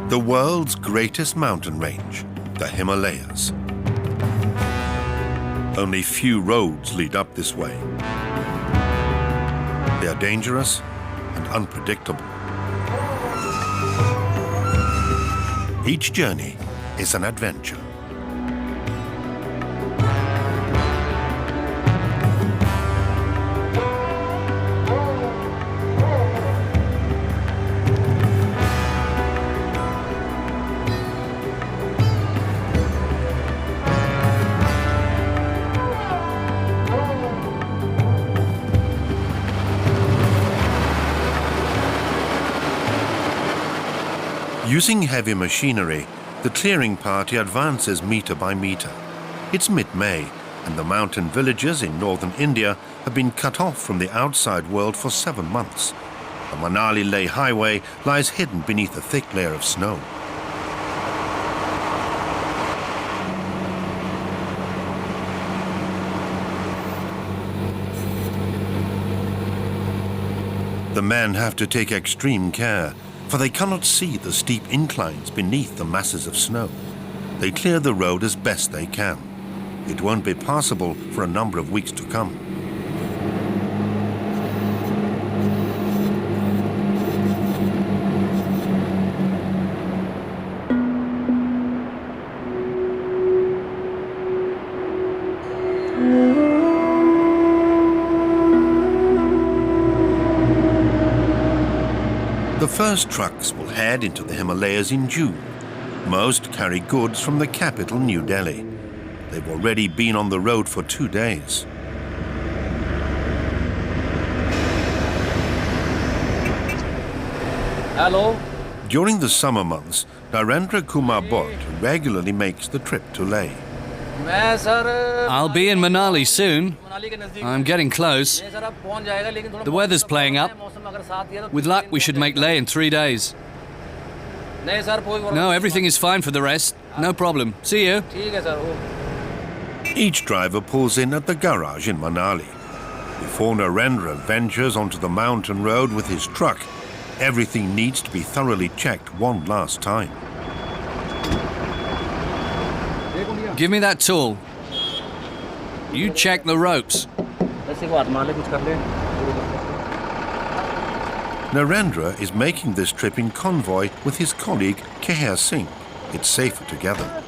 The world's greatest mountain range, the Himalayas. Only few roads lead up this way. They are dangerous and unpredictable. Each journey is an adventure. Using heavy machinery, the clearing party advances meter by meter. It's mid-May, and the mountain villages in northern India have been cut off from the outside world for 7 months. The Manali-Leh highway lies hidden beneath a thick layer of snow. The men have to take extreme care, for they cannot see the steep inclines beneath the masses of snow. They clear the road as best they can. It won't be passable for a number of weeks to come. The first trucks will head into the Himalayas in June. Most carry goods from the capital, New Delhi. They've already been on the road for 2 days. Hello. During the summer months, Narendra Kumar Bhatt regularly makes the trip to Leh. I'll be in Manali soon. I'm getting close. The weather's playing up. With luck, we should make Leh in 3 days. No, everything is fine for the rest. No problem. See you. Each driver pulls in at the garage in Manali. Before Narendra ventures onto the mountain road with his truck, everything needs to be thoroughly checked one last time. Give me that tool. You check the ropes. Narendra is making this trip in convoy with his colleague Keher Singh. It's safer together.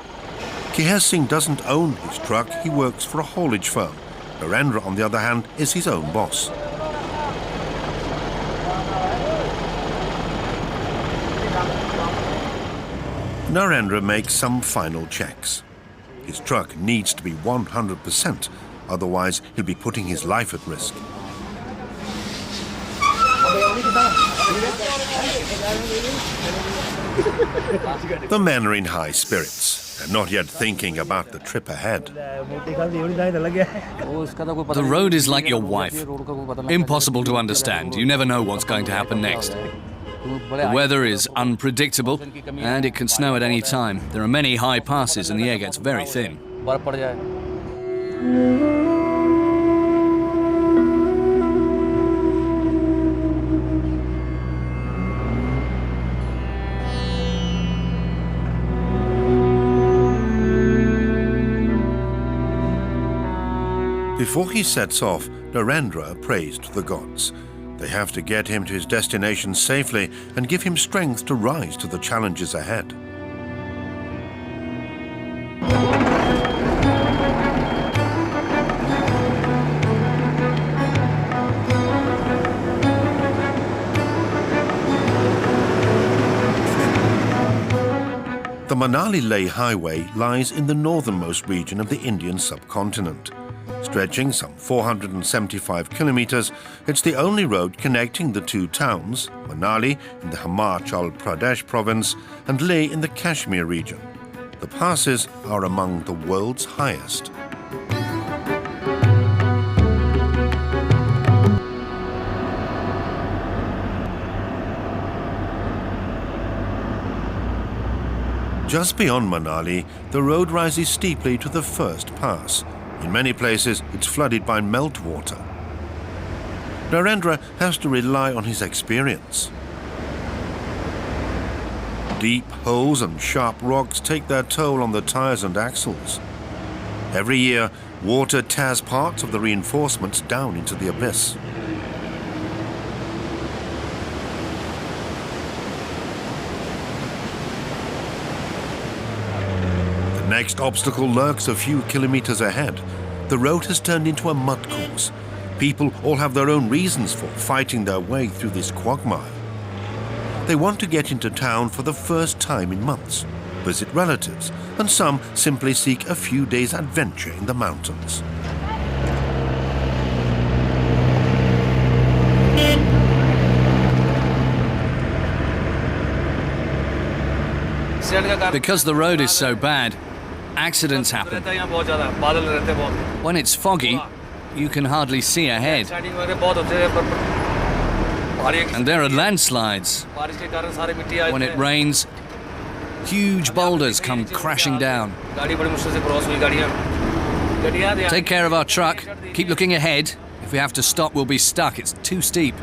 Keher Singh doesn't own his truck, he works for a haulage firm. Narendra, on the other hand, is his own boss. Narendra makes some final checks. His truck needs to be 100%, otherwise he'll be putting his life at risk. The men are in high spirits. They're not yet thinking about the trip ahead. The road is like your wife. Impossible to understand. You never know what's going to happen next. The weather is unpredictable, and it can snow at any time. There are many high passes, and the air gets very thin. Before he sets off, Narendra prays to the gods. They have to get him to his destination safely and give him strength to rise to the challenges ahead. The Manali-Leh highway lies in the northernmost region of the Indian subcontinent. Stretching some 475 kilometers, it's the only road connecting the two towns, Manali in the Himachal Pradesh province and Leh in the Kashmir region. The passes are among the world's highest. Just beyond Manali, the road rises steeply to the first pass. In many places, it's flooded by meltwater. Narendra has to rely on his experience. Deep holes and sharp rocks take their toll on the tires and axles. Every year, water tears parts of the reinforcements down into the abyss. The next obstacle lurks a few kilometers ahead. The road has turned into a mud course. People all have their own reasons for fighting their way through this quagmire. They want to get into town for the first time in months, visit relatives, and some simply seek a few days' adventure in the mountains. Because the road is so bad, accidents happen. When it's foggy, you can hardly see ahead. And there are landslides. When it rains, huge boulders come crashing down. Take care of our truck. Keep looking ahead. If we have to stop, we'll be stuck. It's too steep.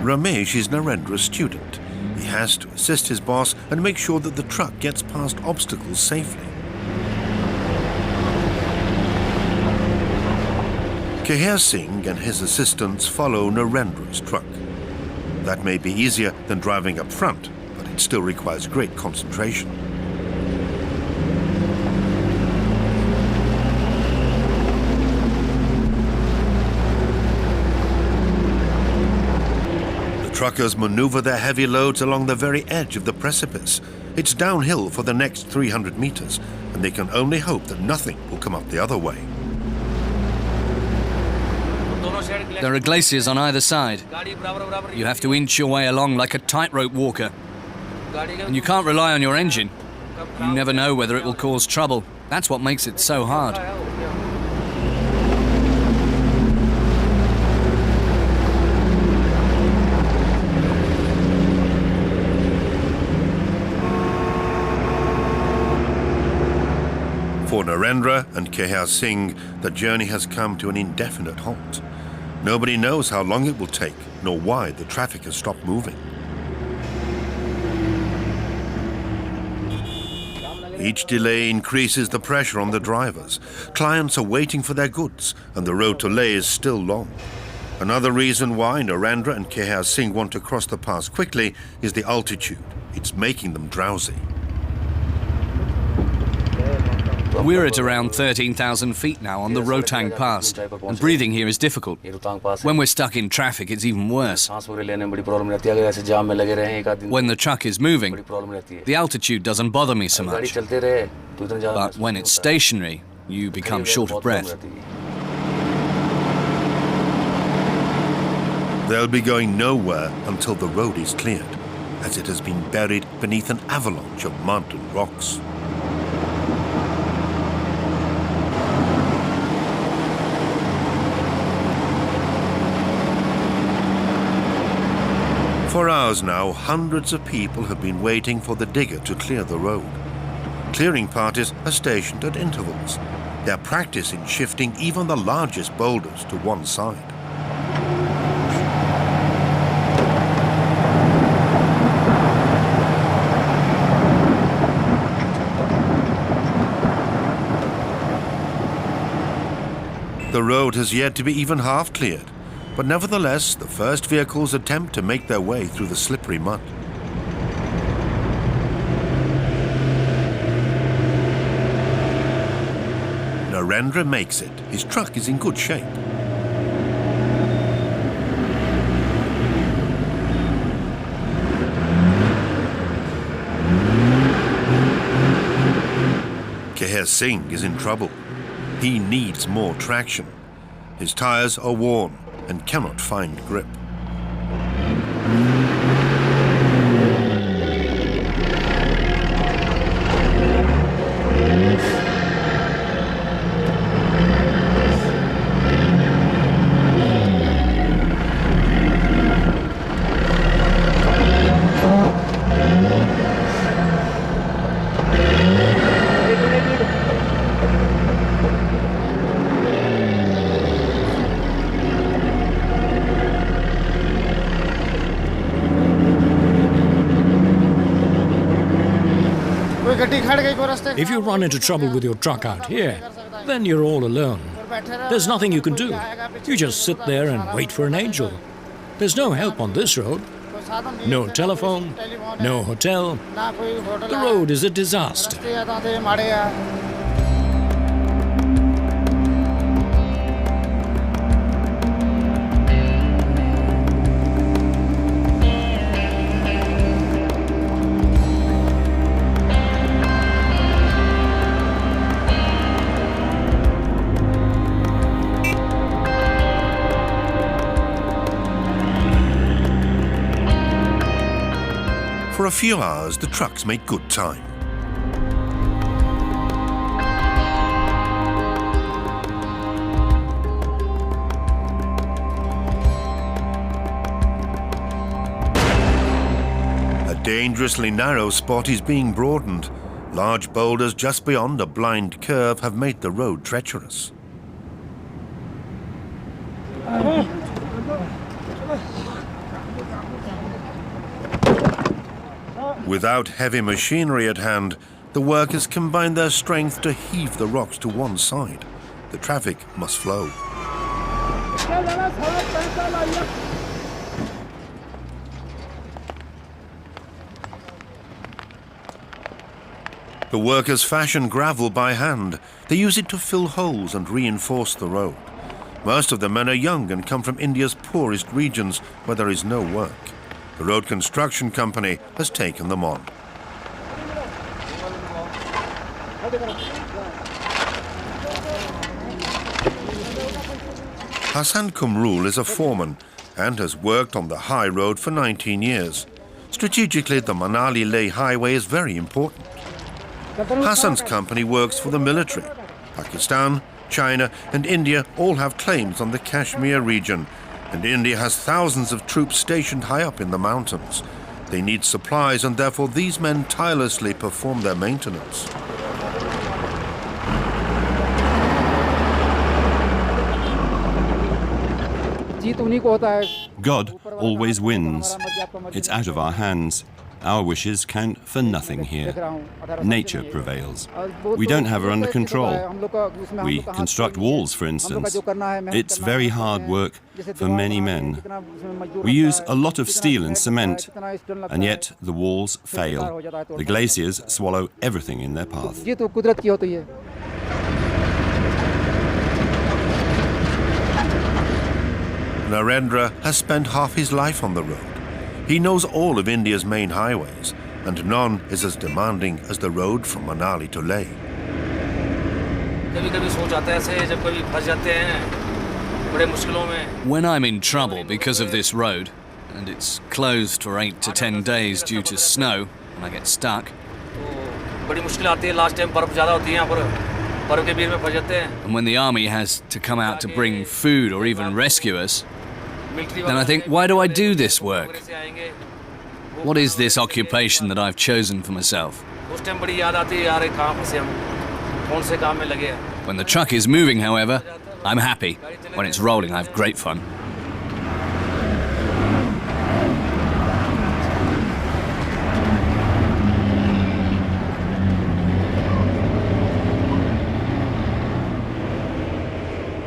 Ramesh is Narendra's student. He has to assist his boss and make sure that the truck gets past obstacles safely. Keher Singh and his assistants follow Narendra's truck. That may be easier than driving up front, but it still requires great concentration. Truckers maneuver their heavy loads along the very edge of the precipice. It's downhill for the next 300 meters, and they can only hope that nothing will come up the other way. There are glaciers on either side. You have to inch your way along like a tightrope walker. And you can't rely on your engine. You never know whether it will cause trouble. That's what makes it so hard. For Narendra and Keher Singh, the journey has come to an indefinite halt. Nobody knows how long it will take, nor why the traffic has stopped moving. Each delay increases the pressure on the drivers. Clients are waiting for their goods, and the road to Leh is still long. Another reason why Narendra and Keher Singh want to cross the pass quickly is the altitude. It's making them drowsy. We're at around 13,000 feet now on the Rohtang Pass, and breathing here is difficult. When we're stuck in traffic, it's even worse. When the truck is moving, the altitude doesn't bother me so much. But when it's stationary, you become short of breath. They'll be going nowhere until the road is cleared, as it has been buried beneath an avalanche of mud and rocks. For hours now, hundreds of people have been waiting for the digger to clear the road. Clearing parties are stationed at intervals. They're practicing shifting even the largest boulders to one side. The road has yet to be even half cleared. But nevertheless, the first vehicles attempt to make their way through the slippery mud. Narendra makes it. His truck is in good shape. Keher Singh is in trouble. He needs more traction. His tires are worn and cannot find grip. If you run into trouble with your truck out here, then you're all alone. There's nothing you can do. You just sit there and wait for an angel. There's no help on this road. No telephone, no hotel. The road is a disaster. For a few hours, the trucks make good time. A dangerously narrow spot is being broadened. Large boulders just beyond a blind curve have made the road treacherous. Without heavy machinery at hand, the workers combine their strength to heave the rocks to one side. The traffic must flow. The workers fashion gravel by hand. They use it to fill holes and reinforce the road. Most of the men are young and come from India's poorest regions where there is no work. The road construction company has taken them on. Hassan Kumrul is a foreman and has worked on the high road for 19 years. Strategically, the Manali-Leh highway is very important. Hassan's company works for the military. Pakistan, China and India all have claims on the Kashmir region, and India has thousands of troops stationed high up in the mountains. They need supplies, and therefore these men tirelessly perform their maintenance. God always wins. It's out of our hands. Our wishes count for nothing here. Nature prevails. We don't have her under control. We construct walls, for instance. It's very hard work for many men. We use a lot of steel and cement, and yet the walls fail. The glaciers swallow everything in their path. Narendra has spent half his life on the road. He knows all of India's main highways, and none is as demanding as the road from Manali to Leh. When I'm in trouble because of this road, and it's closed for 8 to 10 days due to snow, and I get stuck, and when the army has to come out to bring food or even rescue us, then I think, why do I do this work? What is this occupation that I've chosen for myself? When the truck is moving, however, I'm happy. When it's rolling, I have great fun.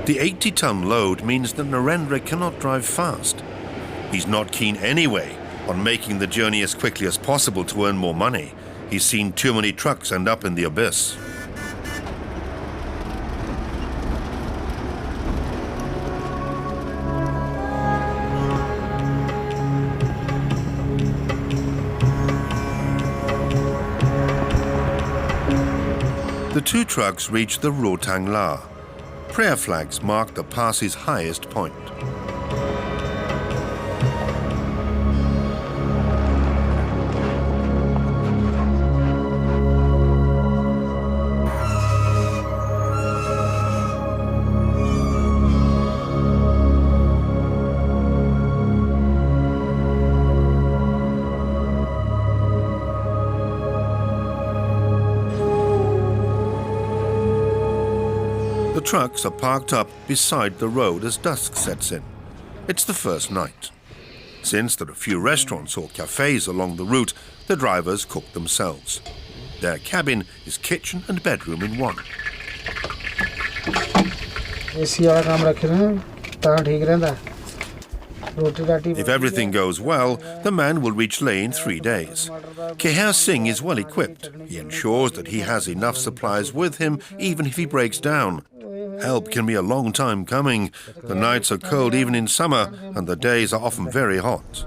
The 80-ton load means that Narendra cannot drive fast. He's not keen anyway on making the journey as quickly as possible to earn more money. He's seen too many trucks end up in the abyss. The two trucks reach the Rohtang La. Prayer flags mark the pass's highest point. The trucks are parked up beside the road as dusk sets in. It's the first night. Since there are few restaurants or cafes along the route, the drivers cook themselves. Their cabin is kitchen and bedroom in one. If everything goes well, the man will reach Leh in 3 days. Keher Singh is well equipped. He ensures that he has enough supplies with him even if he breaks down. Help can be a long time coming. The nights are cold even in summer, and the days are often very hot.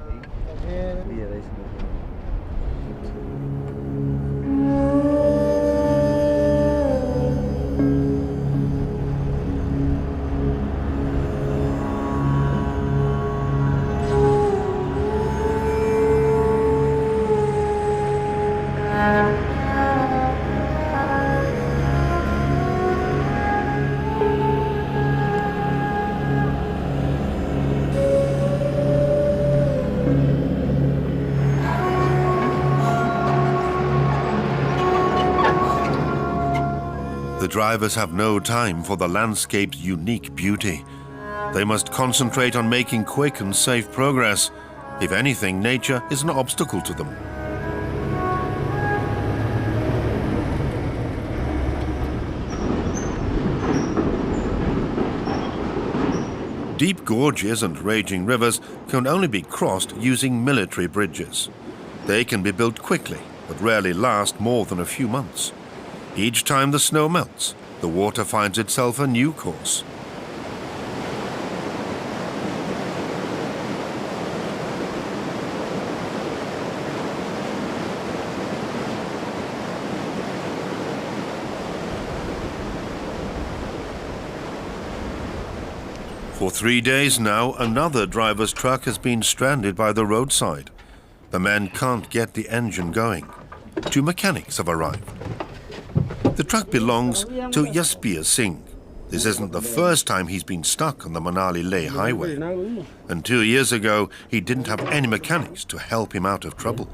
The drivers have no time for the landscape's unique beauty. They must concentrate on making quick and safe progress. If anything, nature is an obstacle to them. Deep gorges and raging rivers can only be crossed using military bridges. They can be built quickly, but rarely last more than a few months. Each time the snow melts, the water finds itself a new course. For 3 days now, another driver's truck has been stranded by the roadside. The men can't get the engine going. 2 mechanics have arrived. The truck belongs to Jasbir Singh. This isn't the first time he's been stuck on the Manali-Leh highway. And 2 years ago, he didn't have any mechanics to help him out of trouble.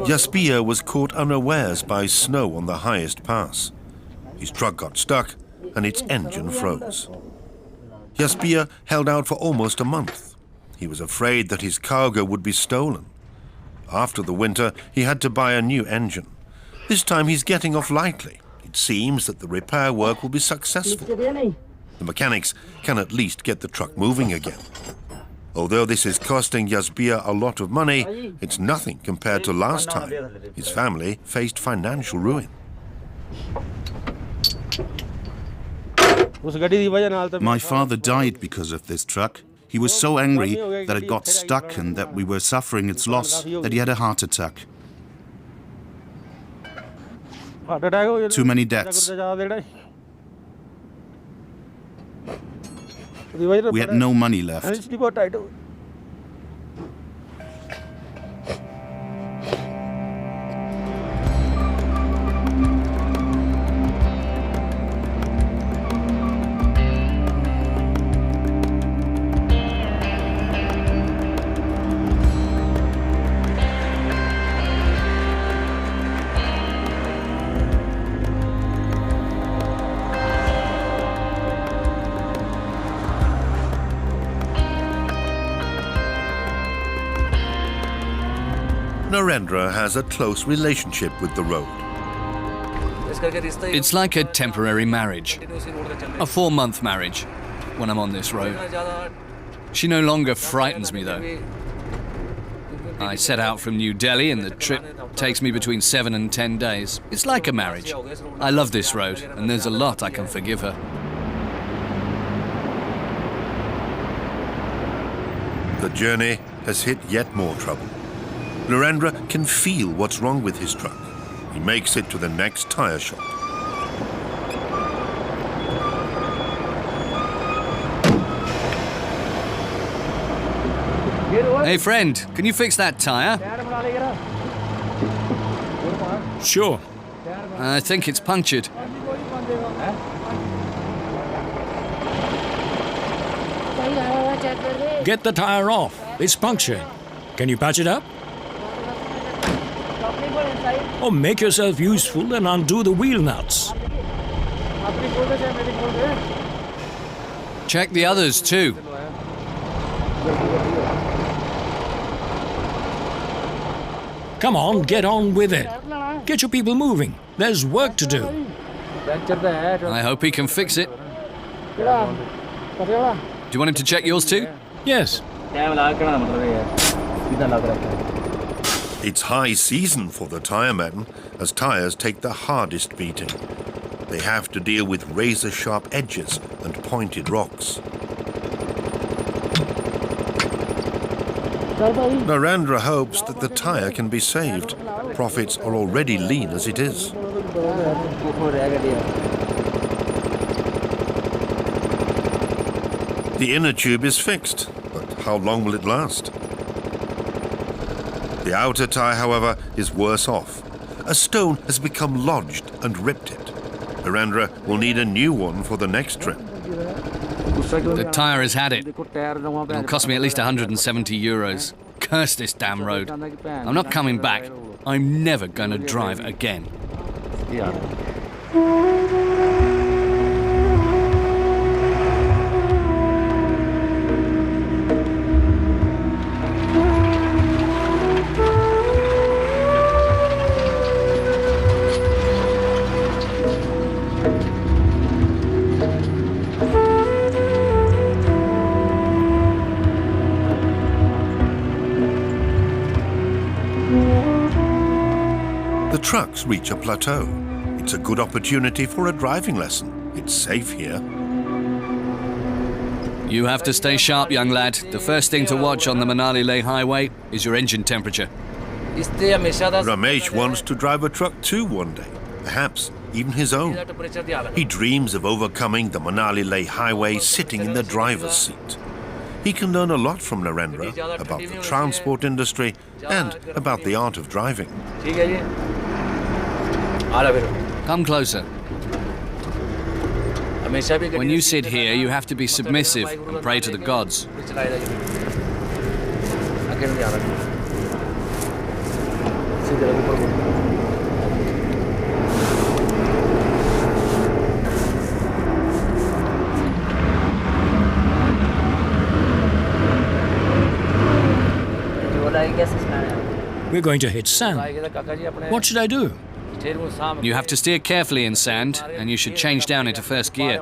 Jasbir was caught unawares by snow on the highest pass. His truck got stuck and its engine froze. Jasbir held out for almost a month. He was afraid that his cargo would be stolen. After the winter, he had to buy a new engine. This time he's getting off lightly. It seems that the repair work will be successful. The mechanics can at least get the truck moving again. Although this is costing Jasbir a lot of money, it's nothing compared to last time. His family faced financial ruin. My father died because of this truck. He was so angry that it got stuck and that we were suffering its loss that he had a heart attack. Too many deaths. We had no money left. Narendra has a close relationship with the road. It's like a temporary marriage, a 4-month marriage when I'm on this road. She no longer frightens me though. I set out from New Delhi and the trip takes me between 7 and 10 days. It's like a marriage. I love this road and there's a lot I can forgive her. The journey has hit yet more trouble. Narendra can feel what's wrong with his truck. He makes it to the next tire shop. Hey friend, can you fix that tire? Sure. I think it's punctured. Get the tire off. It's punctured. Can you patch it up? Or make yourself useful and undo the wheel nuts. Check the others too. Come on, get on with it. Get your people moving. There's work to do. I hope he can fix it. Do you want him to check yours too? Yes. It's high season for the tyre men, as tyres take the hardest beating. They have to deal with razor-sharp edges and pointed rocks. Narendra hopes that the tyre can be saved. Profits are already lean as it is. The inner tube is fixed, but how long will it last? The outer tyre, however, is worse off. A stone has become lodged and ripped it. Narendra will need a new one for the next trip. The tyre has had it. It'll cost me at least 170 euros. Curse this damn road. I'm not coming back. I'm never going to drive again. The trucks reach a plateau. It's a good opportunity for a driving lesson. It's safe here. You have to stay sharp, young lad. The first thing to watch on the Manali-Leh highway is your engine temperature. Ramesh wants to drive a truck too one day, perhaps even his own. He dreams of overcoming the Manali-Leh highway sitting in the driver's seat. He can learn a lot from Narendra about the transport industry and about the art of driving. Come closer. When you sit here, you have to be submissive and pray to the gods. We're going to hit sand. What should I do? You have to steer carefully in sand, and you should change down into first gear.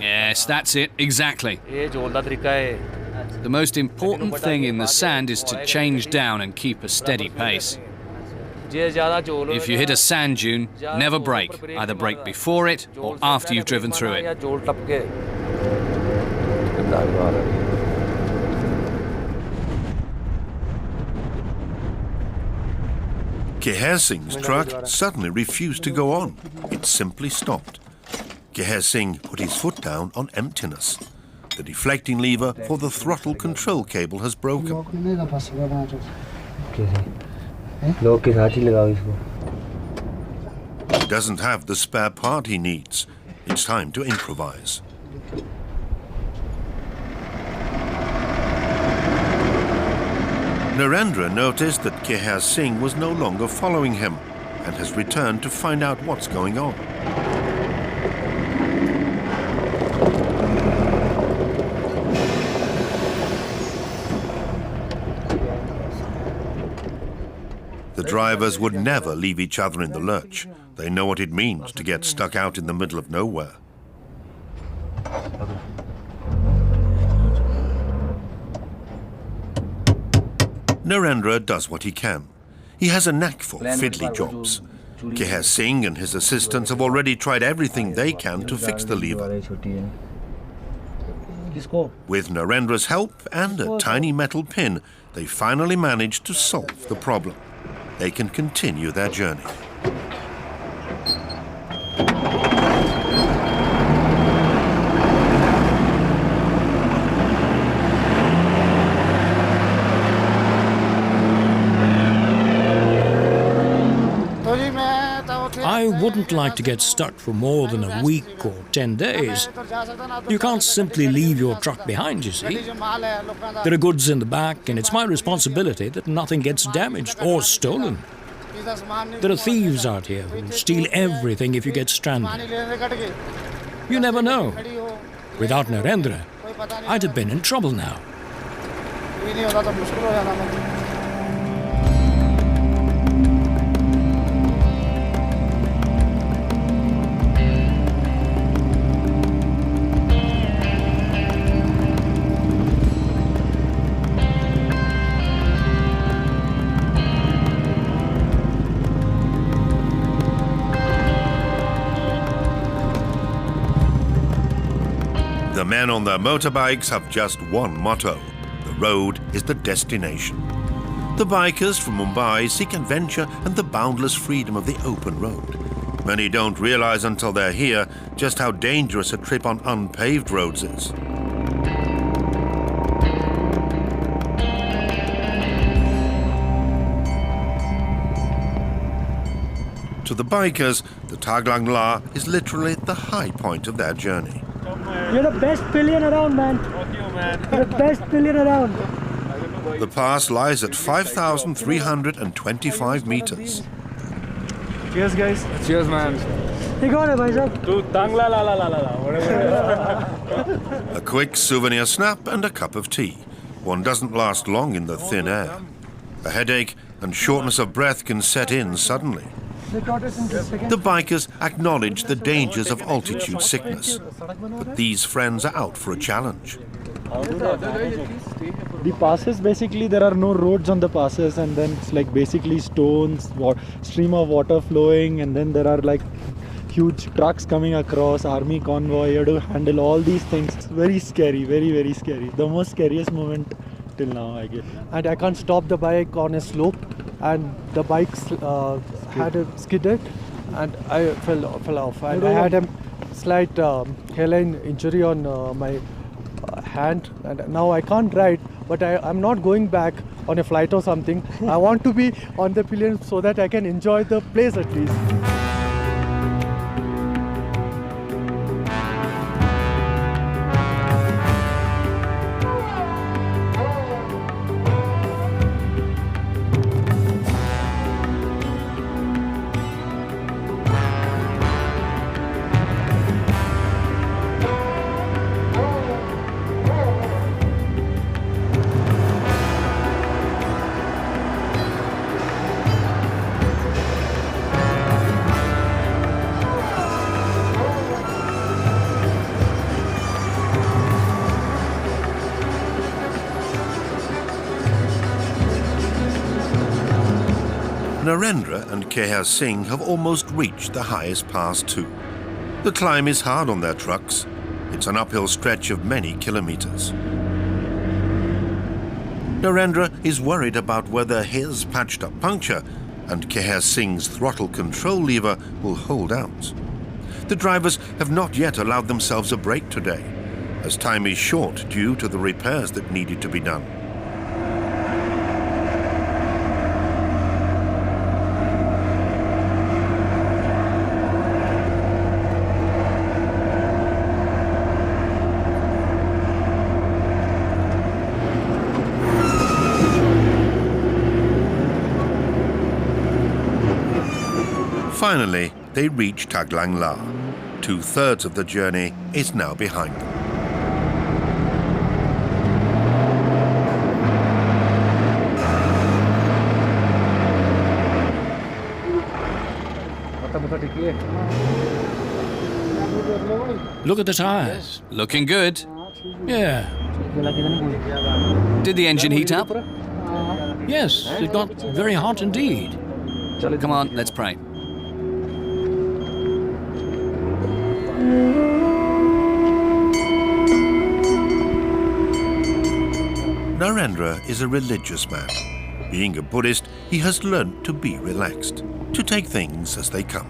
Yes, that's it, exactly. The most important thing in the sand is to change down and keep a steady pace. If you hit a sand dune, never brake. Either brake before it or after you've driven through it. Keher Singh's truck suddenly refused to go on. It simply stopped. Keher Singh put his foot down on emptiness. The deflecting lever for the throttle control cable has broken. He doesn't have the spare part he needs. It's time to improvise. Narendra noticed that Keher Singh was no longer following him and has returned to find out what's going on. The drivers would never leave each other in the lurch. They know what it means to get stuck out in the middle of nowhere. Narendra does what he can. He has a knack for fiddly jobs. Keher Singh and his assistants have already tried everything they can to fix the lever. With Narendra's help and a tiny metal pin, they finally manage to solve the problem. They can continue their journey. I wouldn't like to get stuck for more than a week or 10 days. You can't simply leave your truck behind, you see. There are goods in the back, and it's my responsibility that nothing gets damaged or stolen. There are thieves out here who steal everything if you get stranded. You never know. Without Narendra, I'd have been in trouble now. The men on their motorbikes have just one motto: the road is the destination. The bikers from Mumbai seek adventure and the boundless freedom of the open road. Many don't realize until they're here just how dangerous a trip on unpaved roads is. To the bikers, the Taglang La is literally the high point of their journey. You're the best pillion around, man. Fuck you, man. You're the best pillion around. The pass lies at 5,325 meters. Cheers, guys. Cheers, man. You got it, bhai sahab. To Tangla la la la la la. Whatever. A quick souvenir snap and a cup of tea. One doesn't last long in the thin air. A headache and shortness of breath can set in suddenly. The bikers acknowledge the dangers of altitude sickness, but these friends are out for a challenge. The passes, basically, there are no roads on the passes, and then it's like basically stones, stream of water flowing, and then there are like huge trucks coming across, army convoy. You have to handle all these things. It's very scary, very, very scary. The most scariest moment till now, I guess. And I can't stop the bike on a slope, and the bike had a skidded, and I fell off. And I had a slight hairline injury on my hand, and now I can't ride. But I'm not going back on a flight or something. I want to be on the pillion so that I can enjoy the place at least. Narendra and Keha Singh have almost reached the highest pass too. The climb is hard on their trucks. It's an uphill stretch of many kilometers. Narendra is worried about whether his patched-up puncture and Keha Singh's throttle control lever will hold out. The drivers have not yet allowed themselves a break today, as time is short due to the repairs that needed to be done. Finally, they reach Taglang La. 2/3 of the journey is now behind them. Look at the tires. Looking good. Yeah. Did the engine heat up? Yes, it got very hot indeed. Come on, let's pray. Narendra is a religious man. Being a Buddhist, he has learnt to be relaxed, to take things as they come.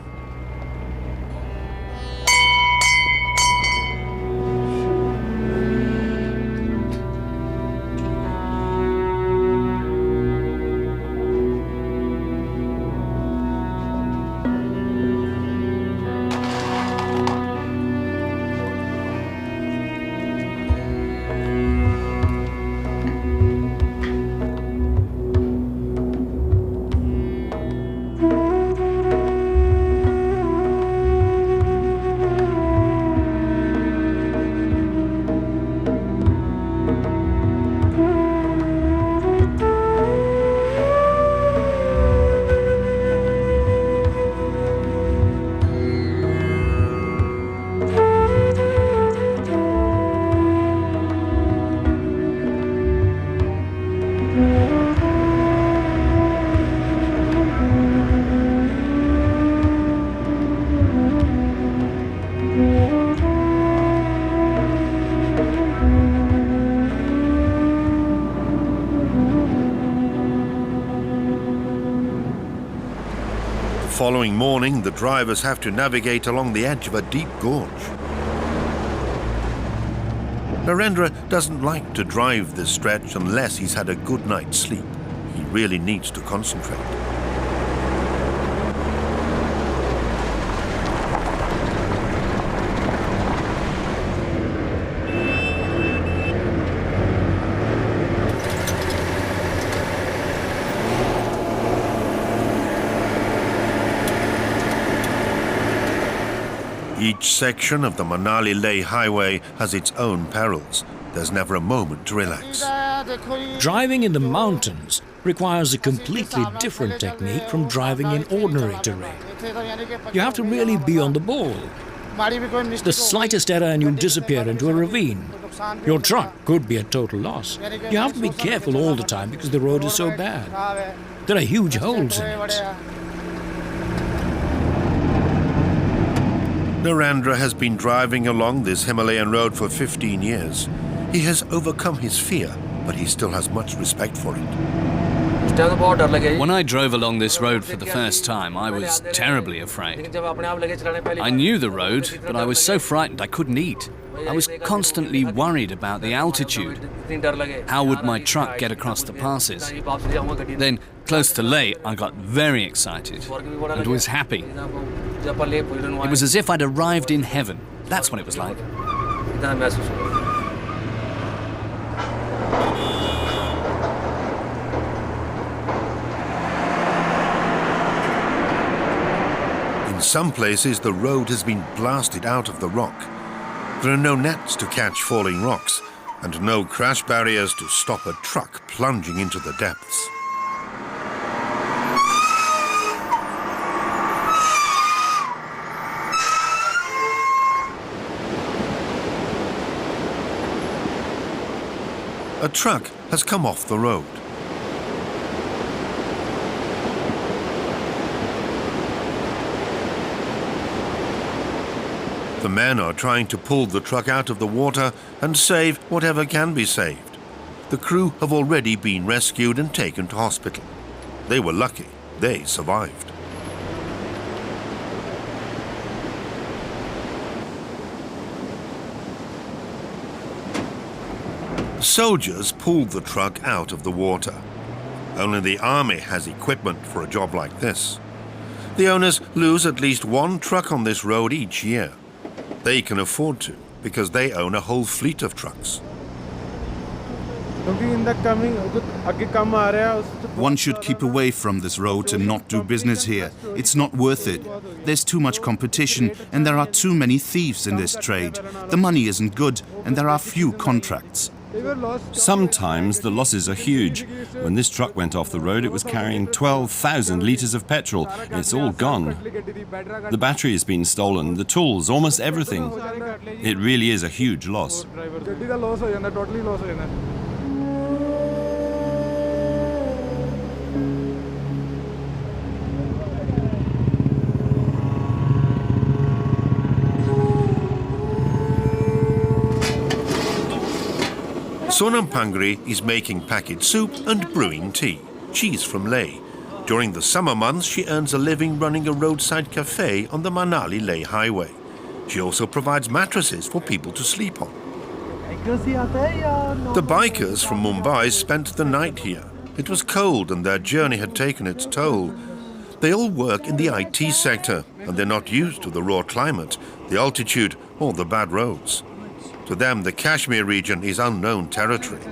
following morning, the drivers have to navigate along the edge of a deep gorge. Narendra doesn't like to drive this stretch unless he's had a good night's sleep. He really needs to concentrate. Each section of the Manali-Leh highway has its own perils. There's never a moment to relax. Driving in the mountains requires a completely different technique from driving in ordinary terrain. You have to really be on the ball. The slightest error and you'll disappear into a ravine. Your truck could be a total loss. You have to be careful all the time because the road is so bad. There are huge holes in it. Narendra has been driving along this Himalayan road for 15 years. He has overcome his fear, but he still has much respect for it. When I drove along this road for the first time, I was terribly afraid. I knew the road, but I was so frightened I couldn't eat. I was constantly worried about the altitude. How would my truck get across the passes? Then, close to Leh, I got very excited and was happy. It was as if I'd arrived in heaven. That's what it was like. In some places, the road has been blasted out of the rock. There are no nets to catch falling rocks and no crash barriers to stop a truck plunging into the depths. A truck has come off the road. The men are trying to pull the truck out of the water and save whatever can be saved. The crew have already been rescued and taken to hospital. They were lucky. They survived. Soldiers pulled the truck out of the water. Only the army has equipment for a job like this. The owners lose at least one truck on this road each year. They can afford to because they own a whole fleet of trucks. One should keep away from this road and not do business here. It's not worth it. There's too much competition and there are too many thieves in this trade. The money isn't good and there are few contracts. Sometimes the losses are huge. When this truck went off the road, it was carrying 12,000 litres of petrol. It's all gone. The battery has been stolen, the tools, almost everything. It really is a huge loss. Sonam Pangri is making packet soup and brewing tea. She's from Leh. During the summer months, she earns a living running a roadside cafe on the Manali-Leh highway. She also provides mattresses for people to sleep on. The bikers from Mumbai spent the night here. It was cold and their journey had taken its toll. They all work in the IT sector and they're not used to the raw climate, the altitude or the bad roads. To them, the Kashmir region is unknown territory.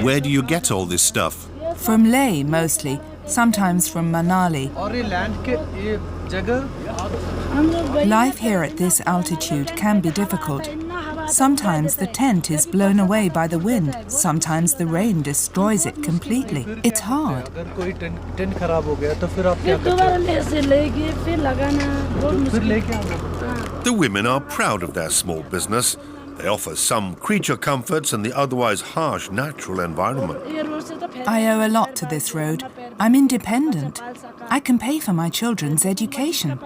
Where do you get all this stuff? From Leh, mostly. Sometimes from Manali. Life here at this altitude can be difficult. Sometimes the tent is blown away by the wind. Sometimes the rain destroys it completely. It's hard. The women are proud of their small business. They offer some creature comforts in the otherwise harsh natural environment. I owe a lot to this road. I'm independent. I can pay for my children's education.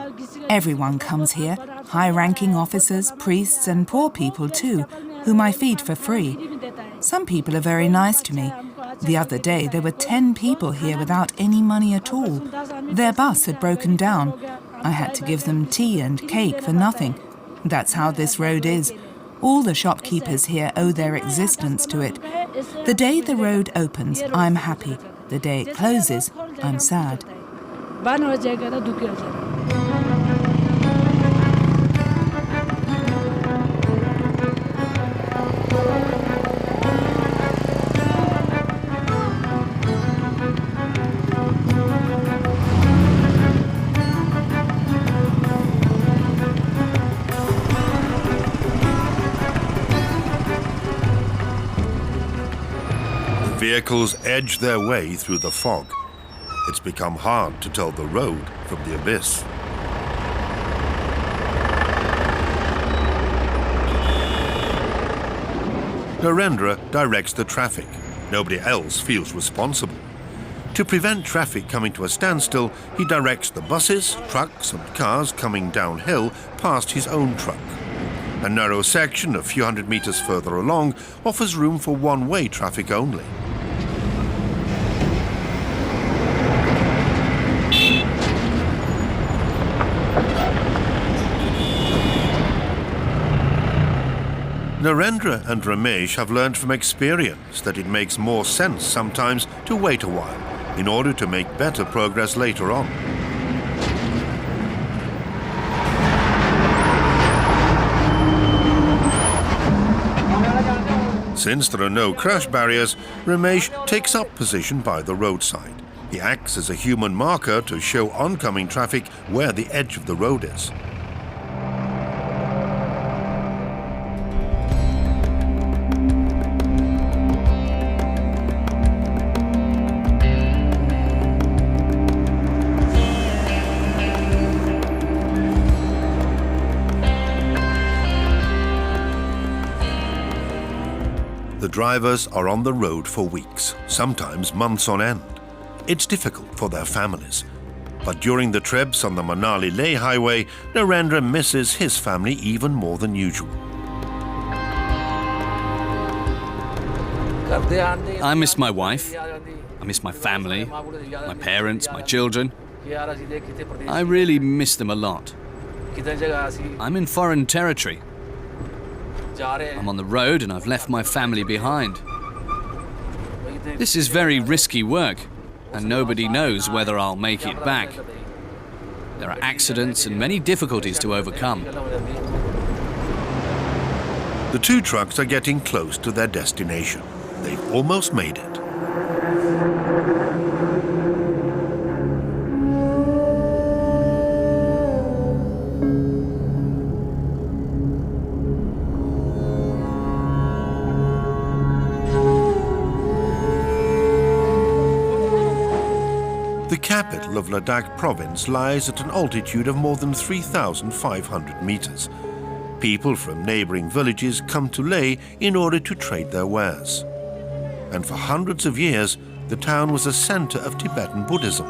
Everyone comes here, high-ranking officers, priests and poor people too, whom I feed for free. Some people are very nice to me. The other day, there were 10 people here without any money at all. Their bus had broken down. I had to give them tea and cake for nothing. That's how this road is. All the shopkeepers here owe their existence to it. The day the road opens, I'm happy. The day it closes, I'm sad. Vehicles edge their way through the fog. It's become hard to tell the road from the abyss. Narendra directs the traffic. Nobody else feels responsible. To prevent traffic coming to a standstill, he directs the buses, trucks and cars coming downhill past his own truck. A narrow section a few hundred meters further along offers room for one-way traffic only. Narendra and Ramesh have learned from experience that it makes more sense sometimes to wait a while in order to make better progress later on. Since there are no crash barriers, Ramesh takes up position by the roadside. He acts as a human marker to show oncoming traffic where the edge of the road is. The drivers are on the road for weeks, sometimes months on end. It's difficult for their families. But during the trips on the Manali-Leh highway, Narendra misses his family even more than usual. I miss my wife. I miss my family, my parents, my children. I really miss them a lot. I'm in foreign territory. I'm on the road and I've left my family behind. This is very risky work, and nobody knows whether I'll make it back. There are accidents and many difficulties to overcome. The two trucks are getting close to their destination. They've almost made it. The capital of Ladakh province lies at an altitude of more than 3,500 meters. People from neighboring villages come to Leh in order to trade their wares. And for hundreds of years, the town was a center of Tibetan Buddhism.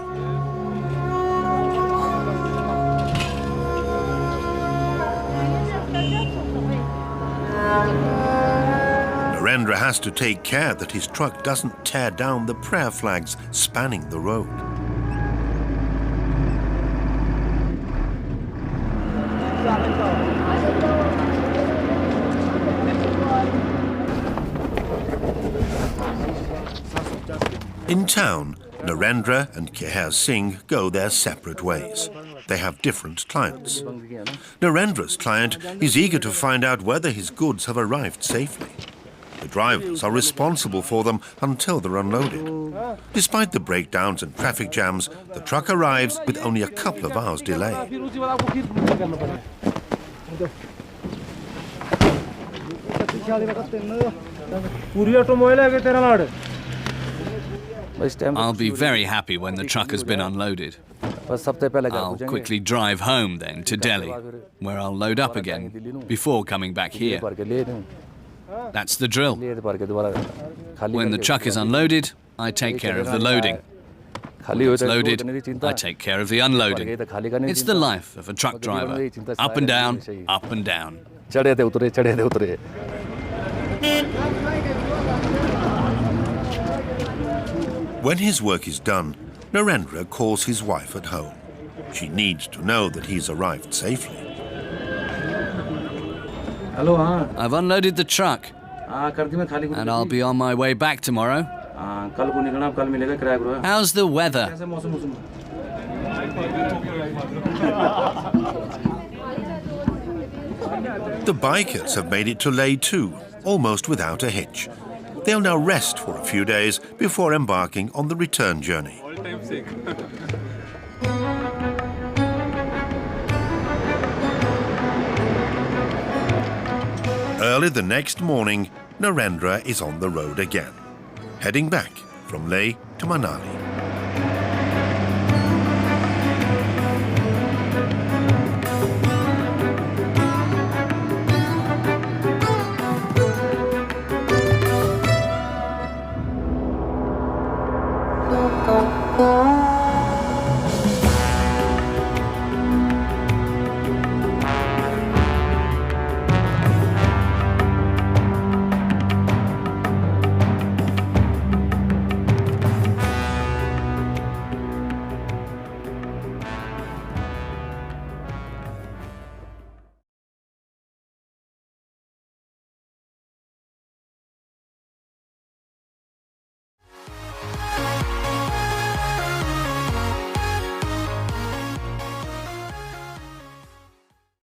Narendra has to take care that his truck doesn't tear down the prayer flags spanning the road. In town, Narendra and Keher Singh go their separate ways. They have different clients. Narendra's client is eager to find out whether his goods have arrived safely. The drivers are responsible for them until they're unloaded. Despite the breakdowns and traffic jams, the truck arrives with only a couple of hours delay. I'll be very happy when the truck has been unloaded. I'll quickly drive home then to Delhi, where I'll load up again before coming back here. That's the drill. When the truck is unloaded, I take care of the loading. When it's loaded, I take care of the unloading. It's the life of a truck driver. Up and down, up and down. When his work is done, Narendra calls his wife at home. She needs to know that he's arrived safely. Hello, I've unloaded the truck, and I'll be on my way back tomorrow. How's the weather? The bikers have made it to Leh too, almost without a hitch. They'll now rest for a few days before embarking on the return journey. Early the next morning, Narendra is on the road again, heading back from Leh to Manali.